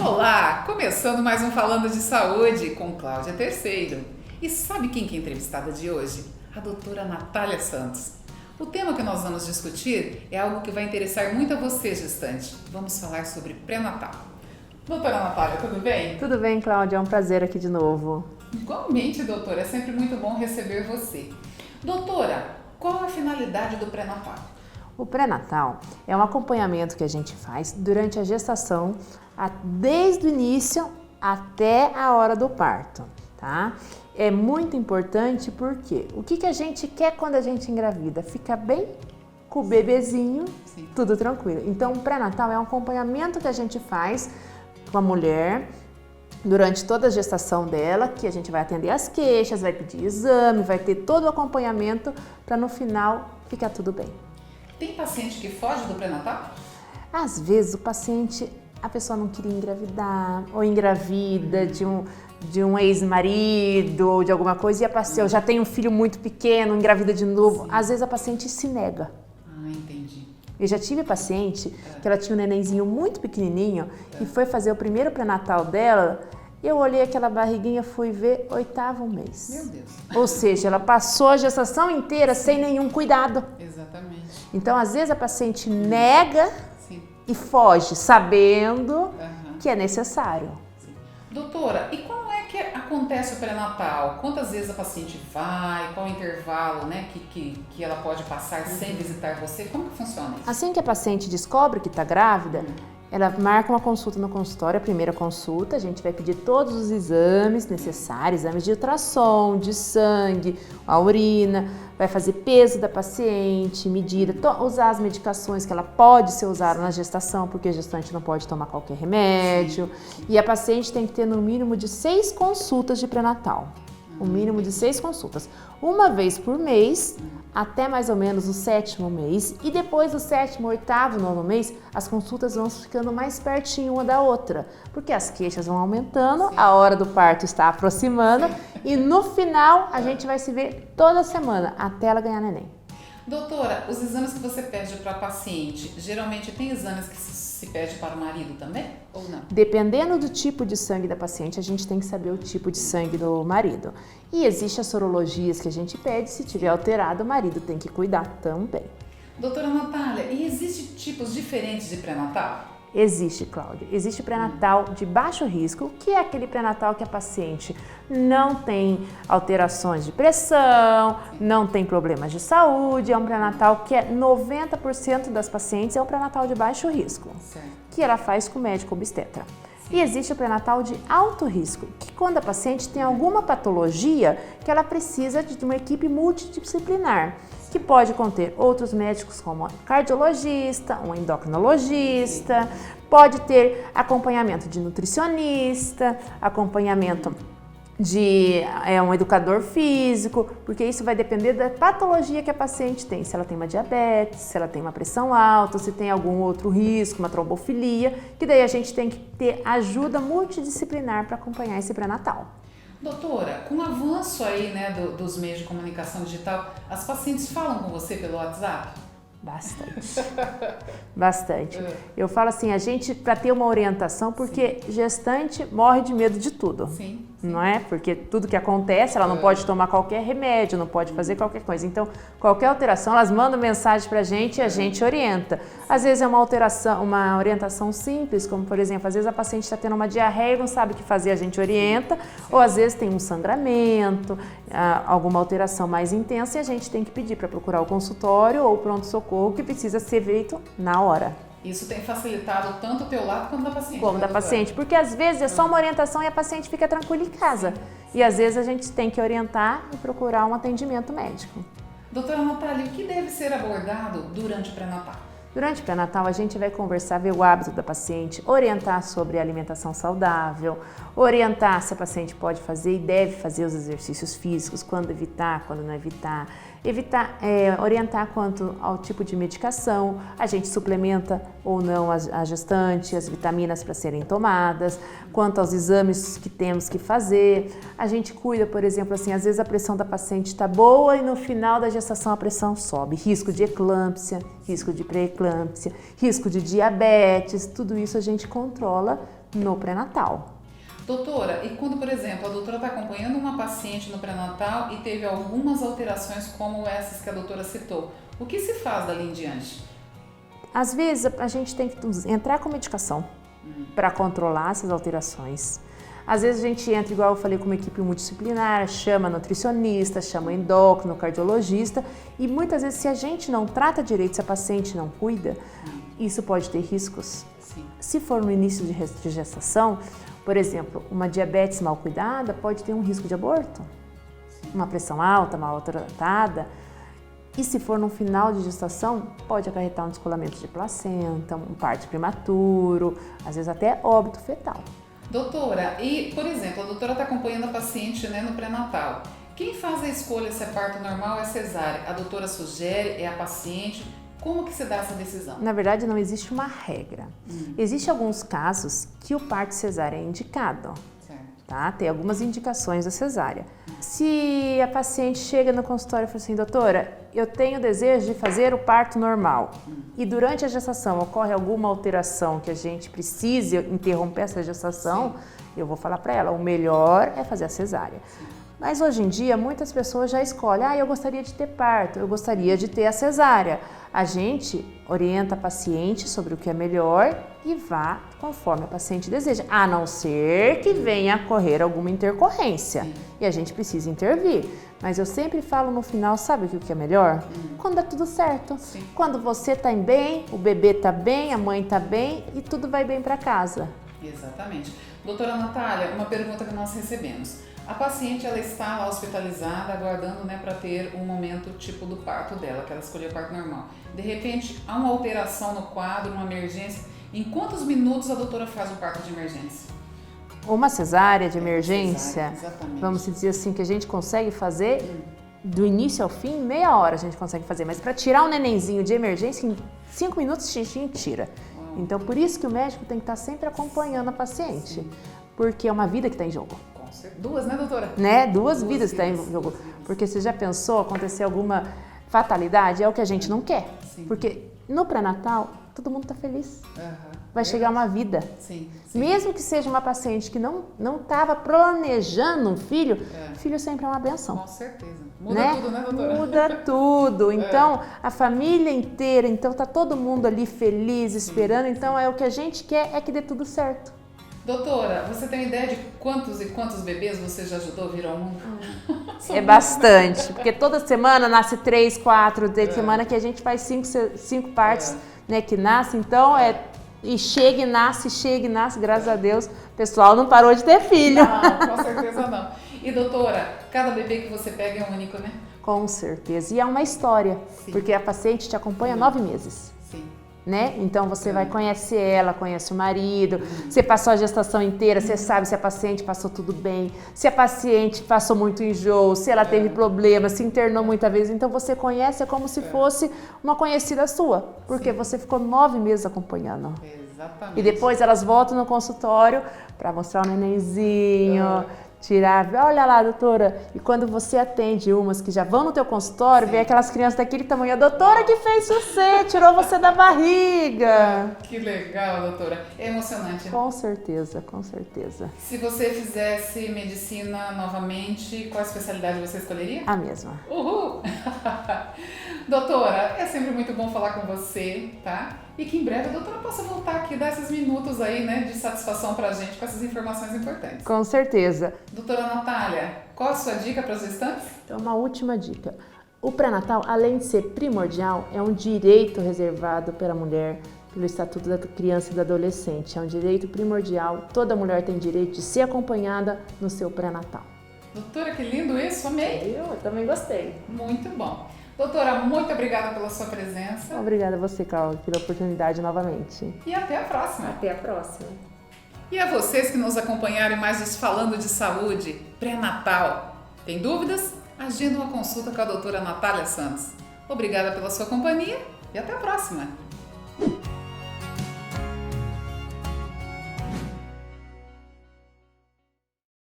Olá, começando mais um Falando de Saúde com Cláudia Terceiro. E sabe quem que é a entrevistada de hoje? A doutora Natália Santos. O tema que nós vamos discutir é algo que vai interessar muito a você, gestante. Vamos falar sobre pré-natal. Doutora Natália, tudo bem? Tudo bem, Cláudia, é um prazer aqui de novo. Igualmente, doutora, é sempre muito bom receber você. Doutora, qual a finalidade do pré-natal? O pré-natal é um acompanhamento que a gente faz durante a gestação, desde o início até a hora do parto, tá? É muito importante porque o que a gente quer quando a gente engravida? Ficar bem com o bebezinho, sim, tudo tranquilo. Então, o pré-natal é um acompanhamento que a gente faz com a mulher durante toda a gestação dela, que a gente vai atender as queixas, vai pedir exame, vai ter todo o acompanhamento para no final ficar tudo bem. Tem paciente que foge do pré-natal? Às vezes a pessoa não queria engravidar, ou engravida de um ex-marido ou de alguma coisa, e a paciente já tem um filho muito pequeno, engravida de novo. Sim. Às vezes a paciente se nega. Ah, entendi. Eu já tive paciente que ela tinha um nenenzinho muito pequenininho e foi fazer o primeiro pré-natal dela. Eu olhei aquela barriguinha, fui ver 8º mês. Meu Deus. Ou seja, ela passou a gestação inteira sem nenhum cuidado. Exatamente. Então, às vezes a paciente nega, sim, e foge, sabendo que é necessário. Sim. Doutora, e como é que acontece o pré-natal? Quantas vezes a paciente vai? Qual o intervalo, né, que ela pode passar sem visitar você? Como que funciona isso? Assim que a paciente descobre que está grávida, ela marca uma consulta no consultório, a primeira consulta, a gente vai pedir todos os exames necessários, exames de ultrassom, de sangue, a urina, vai fazer peso da paciente, medida, usar as medicações que ela pode ser usada na gestação, porque a gestante não pode tomar qualquer remédio, e a paciente tem que ter no mínimo de 6 consultas de pré-natal. O mínimo de 6 consultas, uma vez por mês, até mais ou menos o 7º mês, e depois do 7º, 8º, 9º mês, as consultas vão ficando mais pertinho uma da outra, porque as queixas vão aumentando, a hora do parto está aproximando, e no final a gente vai se ver toda semana, até ela ganhar neném. Doutora, os exames que você pede para a paciente, geralmente tem exames que se pede para o marido também ou não? Dependendo do tipo de sangue da paciente, a gente tem que saber o tipo de sangue do marido. E existem as sorologias que a gente pede, se tiver alterado, o marido tem que cuidar também. Doutora Natália, e existem tipos diferentes de pré-natal? Existe, Cláudia. Existe pré-natal de baixo risco, que é aquele pré-natal que a paciente não tem alterações de pressão, não tem problemas de saúde. É um pré-natal que é 90% das pacientes é um pré-natal de baixo risco, que ela faz com o médico obstetra. E existe o pré-natal de alto risco, que quando a paciente tem alguma patologia que ela precisa de uma equipe multidisciplinar, que pode conter outros médicos como um cardiologista, um endocrinologista, pode ter acompanhamento de nutricionista, acompanhamento de um educador físico, porque isso vai depender da patologia que a paciente tem, se ela tem uma diabetes, se ela tem uma pressão alta, se tem algum outro risco, uma trombofilia, que daí a gente tem que ter ajuda multidisciplinar para acompanhar esse pré-natal. Doutora, com o avanço aí, né, dos meios de comunicação digital, as pacientes falam com você pelo WhatsApp? Bastante, bastante. Eu falo assim, a gente, para ter uma orientação, porque gestante morre de medo de tudo. Sim. Não é? Porque tudo que acontece, ela não pode tomar qualquer remédio, não pode fazer qualquer coisa. Então, qualquer alteração, elas mandam mensagem pra gente e a gente orienta. Às vezes é uma alteração, uma orientação simples, como por exemplo, às vezes a paciente está tendo uma diarreia e não sabe o que fazer, a gente orienta, ou às vezes tem um sangramento, alguma alteração mais intensa e a gente tem que pedir para procurar o consultório ou o pronto-socorro, que precisa ser feito na hora. Isso tem facilitado tanto o teu lado quanto da paciente. Como da paciente, porque às vezes é só uma orientação e a paciente fica tranquila em casa. E às vezes a gente tem que orientar e procurar um atendimento médico. Doutora Natália, o que deve ser abordado durante o pré-natal? Durante o pré-natal, a gente vai conversar, ver o hábito da paciente, orientar sobre a alimentação saudável, orientar se a paciente pode fazer e deve fazer os exercícios físicos, quando evitar, quando não evitar, orientar quanto ao tipo de medicação, a gente suplementa ou não a gestante, as vitaminas para serem tomadas, quanto aos exames que temos que fazer, a gente cuida, por exemplo, assim, às vezes a pressão da paciente está boa e no final da gestação a pressão sobe, risco de eclâmpsia, risco de pré-eclâmpsia, risco de diabetes, tudo isso a gente controla no pré-natal. Doutora, e quando, por exemplo, a doutora está acompanhando uma paciente no pré-natal e teve algumas alterações como essas que a doutora citou, o que se faz dali em diante? Às vezes a gente tem que entrar com medicação para controlar essas alterações. Às vezes a gente entra, igual eu falei, com uma equipe multidisciplinar, chama nutricionista, chama endócrino, cardiologista, e muitas vezes se a gente não trata direito, se a paciente não cuida, isso pode ter riscos. Sim. Se for no início de gestação, por exemplo, uma diabetes mal cuidada pode ter um risco de aborto, uma pressão alta, mal tratada. E se for no final de gestação, pode acarretar um descolamento de placenta, um parto prematuro, às vezes até óbito fetal. Doutora, e por exemplo, a doutora está acompanhando a paciente, né, no pré-natal. Quem faz a escolha se é parto normal ou é cesárea? A doutora sugere, é a paciente? Como que se dá essa decisão? Na verdade, não existe uma regra. Existem alguns casos que o parto cesárea é indicado. Certo. Tá? Tem algumas indicações da cesárea. Se a paciente chega no consultório e fala assim, doutora, eu tenho desejo de fazer o parto normal e durante a gestação ocorre alguma alteração que a gente precise interromper essa gestação, eu vou falar para ela, o melhor é fazer a cesárea. Mas hoje em dia muitas pessoas já escolhem, eu gostaria de ter parto, eu gostaria de ter a cesárea. A gente orienta a paciente sobre o que é melhor e vá conforme a paciente deseja, a não ser que venha a ocorrer alguma intercorrência e a gente precisa intervir. Mas eu sempre falo no final, sabe o que é melhor? Quando dá tudo certo. Sim. Quando você está bem, o bebê está bem, a mãe está bem e tudo vai bem para casa. Exatamente. Doutora Natália, uma pergunta que nós recebemos. A paciente, ela está lá hospitalizada, aguardando, né, para ter um momento tipo do parto dela, que ela escolheu o parto normal. De repente, há uma alteração no quadro, uma emergência. Em quantos minutos a doutora faz o parto de emergência? Uma cesárea de emergência, Cesárea, exatamente. vamos dizer assim, que a gente consegue fazer do início ao fim, meia hora a gente consegue fazer. Mas para tirar um nenenzinho de emergência, em 5 minutos, xixi tira. Então, por isso que o médico tem que estar sempre acompanhando a paciente, porque é uma vida que está em jogo. Duas, né, doutora? Né? Duas vidas estão em jogo. Porque você já pensou acontecer alguma fatalidade? É o que a gente não quer. Sim. Porque no pré-natal, todo mundo está feliz. Uhum. Vai chegar uma vida. Sim. Mesmo que seja uma paciente que não estava planejando um filho, filho sempre é uma benção. Com certeza. Muda tudo, né, doutora? Muda tudo. Então, a família inteira, então tá todo mundo ali feliz, esperando. Então, é o que a gente quer é que dê tudo certo. Doutora, você tem ideia de quantos e quantos bebês você já ajudou a vir ao mundo? É bastante, porque toda semana nasce 3, 4, tem semana que a gente faz 5 partes, né, que nasce, então e chega e nasce, graças a Deus, o pessoal não parou de ter filho. Não, com certeza não. E doutora, cada bebê que você pega é único, né? Com certeza, e é uma história, porque a paciente te acompanha 9 meses. Sim. Né? Então você vai conhecer ela, conhece o marido, você passou a gestação inteira, você sabe se a paciente passou tudo bem, se a paciente passou muito enjoo, se ela teve problemas, se internou muitas vezes. Então você conhece, é como se fosse uma conhecida sua, porque você ficou 9 meses acompanhando. Exatamente. E depois elas voltam no consultório para mostrar o nenenzinho, tirar, olha lá, doutora. E quando você atende umas que já vão no teu consultório, vê aquelas crianças daquele tamanho, a doutora que fez você, tirou você da barriga. Que legal, doutora. É emocionante, né? Com certeza, com certeza. Se você fizesse medicina novamente, qual especialidade você escolheria? A mesma. Uhul! Doutora, é sempre muito bom falar com você, tá? E que em breve a doutora possa voltar aqui e dar esses minutos aí, né, de satisfação pra gente com essas informações importantes. Com certeza. Doutora Natália, qual a sua dica para os gestantes? Então, uma última dica. O pré-natal, além de ser primordial, é um direito reservado pela mulher, pelo Estatuto da Criança e do Adolescente. É um direito primordial. Toda mulher tem direito de ser acompanhada no seu pré-natal. Doutora, que lindo isso, amei! Eu também gostei. Muito bom. Doutora, muito obrigada pela sua presença. Obrigada a você, Carol, pela oportunidade novamente. E até a próxima. Até a próxima. E a vocês que nos acompanharam em mais esse Falando de Saúde pré-natal. Tem dúvidas? Agenda uma consulta com a doutora Natália Santos. Obrigada pela sua companhia e até a próxima.